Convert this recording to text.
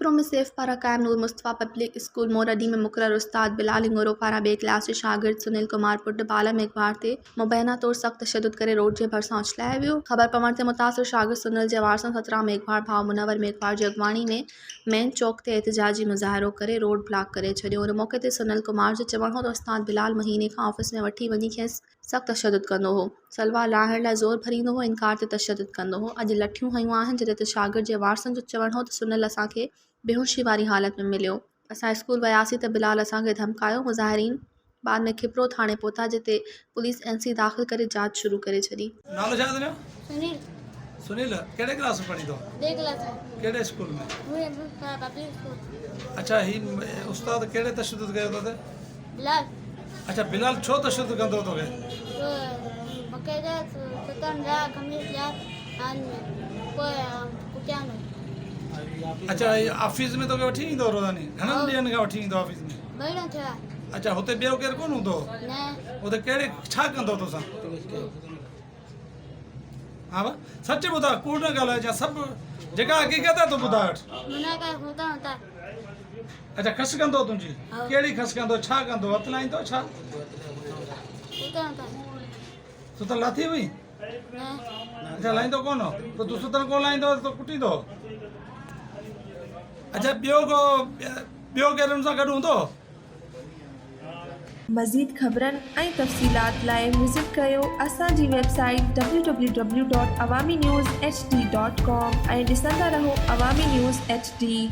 खबरों में सेफ पारा कायम नूर मुस्तफ़ा पब्लिक स्कूल मोरडी में मुकर्रर उस्ताद बिलाल इंगोरो पारा बे क्लास शागिर्द सुनील कुमार पुट बाला में अखबार से मुबैना तौर सख्त तशद्दुद करे रोड के भरसा उछलाया वियो। खबर पवण से मुतासर शागिर्द सुनील जे वारसन 17 में अखबार भाव मुनवर में अखबार जी अगवाणी में मेन चौक ते एहतजाजी मुज़ाहिरो करे रोड ब्लॉक करे छॾियो। उन मौके ते सुनील कुमार जो चवण हो तो उस्ताद बिलाल महीने खां ऑफिस में वठी वञी खेसि सख्त तशद्दुद कंदो हो, सलवार लाहिण लाइ ज़ोर भरींदो हो, इनकार ते तशद्दुद कंदो हो। अॼु लठियूं हयूं आहिनि जॾहिं त शागिर्द जे वारसन जो चवण हो तो सुनील असांखे बेहोशी वारी हालत में मिलियो। असां स्कूल वियासीं त बिलाल असांखे धमकायो। मुज़ाहिरीन बाद में खिपरो थाणे पहुता जिते पुलिस NC दाख़िल करे जांच शुरू करे छॾी। नालो छा तुंहिंजो? सुनील। सुनील कहिड़े क्लास में पढ़ी थो? ॿिए क्लास में। कहिड़े स्कूल में? Public school. अच्छा ही उस्ताद कहिड़े तशद्दुद कयो अथव? बिलाल। अच्छा बिलाल छो तशद्दुद कंदो तोखे? तो बक़ाइदा सुतन जा खमीस जा कोई कुटिया में। अच्छा ही ऑफिस में तोखे वठी ईंदो रोज़ानी? घणनि ॾींहंनि खां वठी ईंदो ऑफिस में? महीनो थियो। अच्छा हुते ॿियो केरु कोन हूंदो? न। हुते कहिड़े छा कंदो तोसां? हा बा सच ॿुधा, कूड़ न ॻाल्हाइजांइ, सभु जेका हक़ीक़त आहे तूं ॿुधाए वठि। मुना का होता होता। अच्छा खस कंदो तुंहिंजी? हाँ। कहिड़ी खस कंदो, छा कंदो, हथु लाहींदो छा? होता होता। सुतल लाथी हुई? न। अच्छा लाहींदो कोन हो त तूं सुतल कोन लाहींदो त कुटींदो? अच्छा ॿियो केरु हुन सां गॾु हूंदो? मज़ीद ख़बरनि ऐं तफ़सीलात लाइ विज़िट कयो असांजी वेबसाइट www.awamiNewsHD.com ऐं ॾिसंदा रहो अवामी न्यूज़ HD।